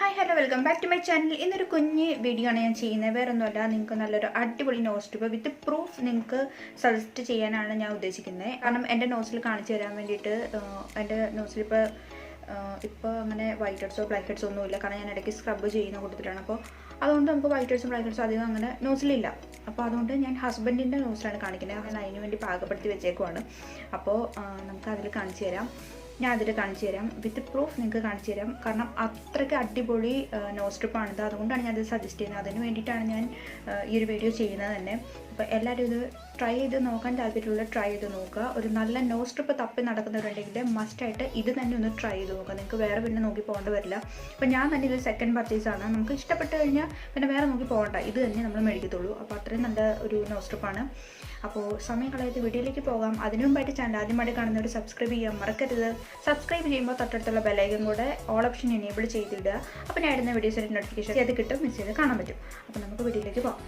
Hi hello welcome back to my channel. ഇന്നൊരു കുഞ്ഞ് video ആണ് ഞാൻ ചെയ്യുന്നത്. വേറെ ഒന്നുമല്ല, നിങ്ങൾക്ക് നല്ലൊരു അടിപൊളി നോസ് സ്ട്രിപ്പ് വിത്ത് പ്രൂഫ് നിങ്ങൾക്ക് സജസ്റ്റ് ചെയ്യാനാണ് ഞാൻ ഉദ്ദേശിക്കുന്നത്. കാരണം എൻ്റെ നോസിൽ കാണിച്ചു തരാൻ വേണ്ടിയിട്ട് എൻ്റെ നോസിൽ ഇപ്പോൾ അങ്ങനെ വൈറ്റ് ഹെഡ്സോ ബ്ലാക്ക് ഹെഡ്സോ ഒന്നുമില്ല. കാരണം ഞാൻ ഇടയ്ക്ക് സ്ക്രബ് ചെയ്യുന്ന കൂട്ടത്തിലാണ്. അപ്പോൾ അതുകൊണ്ട് നമുക്ക് വൈറ്റ് ഹെഡ്സും ബ്ലാക്ക് ഹെഡ്സും അധികം അങ്ങനെ നോസിലില്ല. അപ്പോൾ അതുകൊണ്ട് ഞാൻ ഹസ്ബൻഡിൻ്റെ നോസിലാണ് കാണിക്കുന്നത്. ഞാൻ അതിന് വേണ്ടി പാകപ്പെടുത്തി വെച്ചേക്കുവാണ്. അപ്പോൾ നമുക്ക് അതിൽ കാണിച്ചു തരാം. ഞാൻ അതിൽ കാണിച്ചു തരാം, വിത്ത് പ്രൂഫ് നിങ്ങൾക്ക് കാണിച്ചു തരാം. കാരണം അത്രയ്ക്ക് അടിപൊളി നോസ് സ്ട്രിപ്പാണിത്. അതുകൊണ്ടാണ് ഞാനത് സജസ്റ്റ് ചെയ്യുന്നത്. അതിന് വേണ്ടിയിട്ടാണ് ഞാൻ ഈ ഒരു വീഡിയോ ചെയ്യുന്നത് തന്നെ. അപ്പോൾ എല്ലാവരും ഇത് ട്രൈ ചെയ്ത് നോക്കാൻ താല്പര്യമുള്ള ട്രൈ ചെയ്ത് നോക്കുക. ഒരു നല്ല നോസ് സ്ട്രിപ്പ് തപ്പി നടക്കുന്നവരുണ്ടെങ്കിൽ മസ്റ്റായിട്ട് ഇത് തന്നെ ഒന്ന് ട്രൈ ചെയ്ത് നോക്കുക. നിങ്ങൾക്ക് വേറെ പിന്നെ നോക്കി പോകേണ്ട വരില്ല. അപ്പോൾ ഞാൻ തന്നെ ഇത് സെക്കൻഡ് പർച്ചേസാണ്. നമുക്ക് ഇഷ്ടപ്പെട്ട് കഴിഞ്ഞാൽ പിന്നെ വേറെ നോക്കി പോകണ്ട, ഇത് തന്നെ നമ്മൾ മേടിക്കത്തുള്ളൂ. അപ്പോൾ അത്രയും നല്ല ഒരു നോസ് സ്ട്രിപ്പാണ്. അപ്പോൾ സമയം കളയാതെ വീഡിയോയിലേക്ക് പോകാം. അതിനു മുമ്പായിട്ട് ചാനൽ ആദ്യമായിട്ട് കാണുന്നവർ സബ്സ്ക്രൈബ് ചെയ്യാൻ മറക്കരുത്. സബ്സ്ക്രൈബ് ചെയ്യുമ്പോൾ തൊട്ടടുത്തുള്ള ബെലൈക്കൻ കൂടെ ഓൾ ഓപ്ഷൻ എനേബിൾ ചെയ്തിടുക. അപ്പോൾ ഞാൻ ഇടുന്ന വീഡിയോസിൻ്റെ നോട്ടിഫിക്കേഷൻ അത് കിട്ടും, മിസ് ചെയ്ത് കാണാൻ പറ്റും. അപ്പോൾ നമുക്ക് വീഡിയോയിലേക്ക് പോകാം.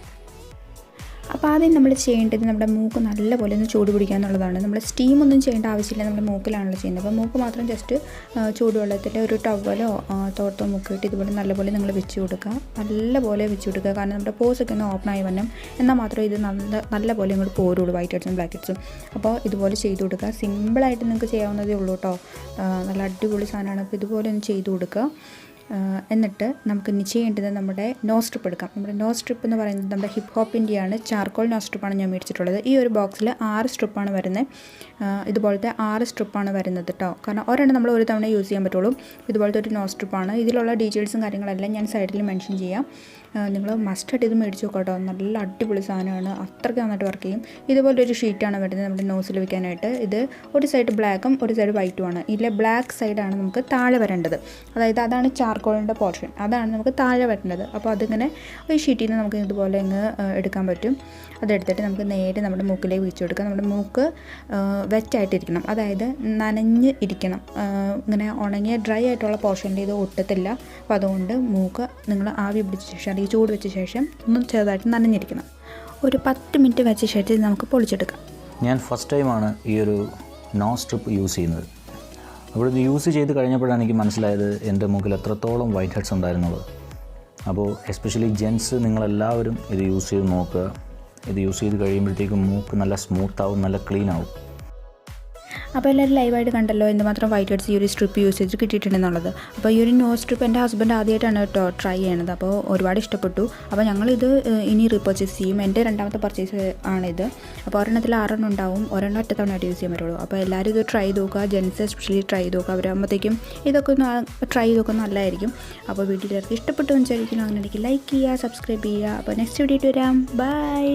അപ്പോൾ ആദ്യം നമ്മൾ ചെയ്യേണ്ടത് നമ്മുടെ മൂക്ക് നല്ലപോലെ ഒന്ന് ചൂട് പിടിക്കുക എന്നുള്ളതാണ്. നമ്മൾ സ്റ്റീമൊന്നും ചെയ്യേണ്ട ആവശ്യമില്ല, നമ്മുടെ മൂക്കിലാണല്ലോ ചെയ്യുന്നത്. അപ്പോൾ മൂക്ക് മാത്രം ജസ്റ്റ് ചൂടുവെള്ളത്തിൽ ഒരു ടവലോ തോർത്തോ മുക്കിയിട്ട് ഇതുപോലെ നല്ലപോലെ നിങ്ങൾ വെച്ച് കൊടുക്കുക. നല്ലപോലെ വെച്ച് കൊടുക്കുക. കാരണം നമ്മുടെ പോസൊക്കെ ഒന്ന് ഓപ്പൺ ആയി വരണം. എന്നാൽ മാത്രമേ ഇത് നല്ലപോലെ ഇങ്ങോട്ട് പോരുള്ളൂ, വൈറ്റ് ഹെഡ്സും ബ്ലാക്ക് ഹെഡ്സും. അപ്പോൾ ഇതുപോലെ ചെയ്ത് കൊടുക്കുക. സിമ്പിളായിട്ട് നിങ്ങൾക്ക് ചെയ്യാവുന്നതേ ഉള്ളൂ കേട്ടോ. നല്ല അടിപൊളി സാധനമാണ്. അപ്പോൾ ഇതുപോലെ ഒന്ന് ചെയ്ത് കൊടുക്കുക. എന്നിട്ട് നമുക്ക് ഇനി ചെയ്യേണ്ടത് നമ്മുടെ നോസ് സ്ട്രിപ്പ് എടുക്കാം. നമ്മുടെ നോസ് സ്ട്രിപ്പ് എന്ന് പറയുന്നത് നമ്മുടെ ഹിപ്ഹോപ്പിൻ്റെയാണ്. ചാർക്കോൾ നോസ് സ്ട്രിപ്പാണ് ഞാൻ മേടിച്ചിട്ടുള്ളത്. ഈ ഒരു ബോക്സിൽ 6 സ്ട്രിപ്പാണ് വരുന്നത്. ഇതുപോലത്തെ 6 സ്ട്രിപ്പാണ് വരുന്നത് കേട്ടോ. കാരണം ഒരെണ്ണം നമ്മൾ ഒരു തവണ യൂസ് ചെയ്യാൻ പറ്റുള്ളൂ. ഇതുപോലത്തെ ഒരു നോസ് സ്ട്രിപ്പാണ്. ഇതിലുള്ള ഡീറ്റെയിൽസും കാര്യങ്ങളെല്ലാം ഞാൻ സൈഡിൽ മെൻഷൻ ചെയ്യാം. നിങ്ങൾ മസ്റ്റായിട്ട് ഇത് മേടിച്ച് നോക്കാം കേട്ടോ. നല്ല അടിപൊളി സാധനമാണ്. അത്രയ്ക്ക് നന്നായിട്ട് വർക്ക് ചെയ്യും. ഇതുപോലൊരു ഷീറ്റാണ് വരുന്നത് നമ്മുടെ നോസിൽ വയ്ക്കാനായിട്ട്. ഇത് ഒരു സൈഡ് ബ്ലാക്കും ഒരു സൈഡ് വൈറ്റും ആണ്. ഇതിലെ ബ്ലാക്ക് സൈഡാണ് നമുക്ക് താഴെ വരേണ്ടത്. അതായത് അതാണ് ചാർക്കോളിൻ്റെ പോർഷൻ, അതാണ് നമുക്ക് താഴെ വരേണ്ടത്. അപ്പോൾ അതിങ്ങനെ ഈ ഷീറ്റിൽ നിന്ന് നമുക്ക് ഇതുപോലെ അങ്ങ് എടുക്കാൻ പറ്റും. അതെടുത്തിട്ട് നമുക്ക് നേരെ നമ്മുടെ മൂക്കിലേക്ക് വെച്ച് കൊടുക്കാം. നമ്മുടെ മൂക്ക് വെറ്റായിട്ടിരിക്കണം, അതായത് നനഞ്ഞ് ഇരിക്കണം. ഇങ്ങനെ ഉണങ്ങിയ ഡ്രൈ ആയിട്ടുള്ള പോർഷനിൽ ഇത് ഒട്ടത്തില്ല. അപ്പോൾ അതുകൊണ്ട് മൂക്ക് നിങ്ങൾ ആവി പിടിച്ച ശേഷം ഈ ചൂട് വെച്ച ശേഷം ഒന്ന് ചെറുതായിട്ട് നനഞ്ഞിരിക്കണം. ഒരു 10 മിനിറ്റ് വെച്ച ശേഷം നമുക്ക് പൊളിച്ചെടുക്കാം. ഞാൻ ഫസ്റ്റ് ടൈമാണ് ഈ ഒരു നോസ് സ്ട്രിപ്പ് യൂസ് ചെയ്യുന്നത്. അപ്പോൾ ഇത് യൂസ് ചെയ്ത് കഴിഞ്ഞപ്പോഴാണ് എനിക്ക് മനസ്സിലായത് എൻ്റെ മൂക്കിൽ എത്രത്തോളം വൈറ്റ് ഹെഡ്സ് ഉണ്ടായിരുന്നുള്ളത്. അപ്പോൾ എസ്പെഷ്യലി ജെൻസ് നിങ്ങളെല്ലാവരും ഇത് യൂസ് ചെയ്ത് നോക്കുക. ഇത് യൂസ് ചെയ്ത് കഴിയുമ്പോഴത്തേക്കും മൂക്ക് നല്ല സ്മൂത്താവും, നല്ല ക്ലീൻ ആവും. അപ്പോൾ എല്ലാവരും ലൈവായിട്ട് കണ്ടല്ലോ എന്തുമാത്രം വൈറ്റ് ഹെഡ്സ് ഈ ഒരു സ്ട്രിപ്പ് യൂസ് ചെയ്ത് കിട്ടിയിട്ടുണ്ടെന്നുള്ളത്. അപ്പോൾ ഈ ഒരു നോസ് സ്ട്രിപ്പ് എൻ്റെ ഹസ്ബൻഡ് ആദ്യമായിട്ടാണ് കേട്ടോ ട്രൈ ചെയ്യണത്. അപ്പോൾ ഒരുപാട് ഇഷ്ടപ്പെട്ടു. അപ്പോൾ ഞങ്ങളിത് ഇനി റീപർച്ചേസ് ചെയ്യും. എൻ്റെ രണ്ടാമത്തെ പർച്ചേസ് ആണിത്. അപ്പോൾ ഒരെണ്ണത്തിൽ 6 ഉണ്ടാവും. ഒരെണ്ണം ഒറ്റത്തവണയായിട്ട് യൂസ് ചെയ്യാൻ പറ്റുള്ളൂ. അപ്പോൾ എല്ലാവരും ഇത് ട്രൈ ചെയ്ത് നോക്കുക. ജെൻസ് എസ്പെഷ്യലി ട്രൈ ചെയ്ത് നോക്കുക. അവരാകുമ്പോഴത്തേക്കും ഇതൊക്കെ ഒന്ന് ട്രൈ ചെയ്ത് നോക്കുക, നല്ലതായിരിക്കും. അപ്പോൾ വീഡിയോയിലേക്ക് ഇഷ്ടപ്പെട്ടു എന്ന് വിചാരിക്കുന്നു. അങ്ങനെ എനിക്ക് ലൈക്ക് ചെയ്യുക, സബ്സ്ക്രൈബ് ചെയ്യുക. അപ്പോൾ നെക്സ്റ്റ് വീഡിയോ വരാം. ബൈ.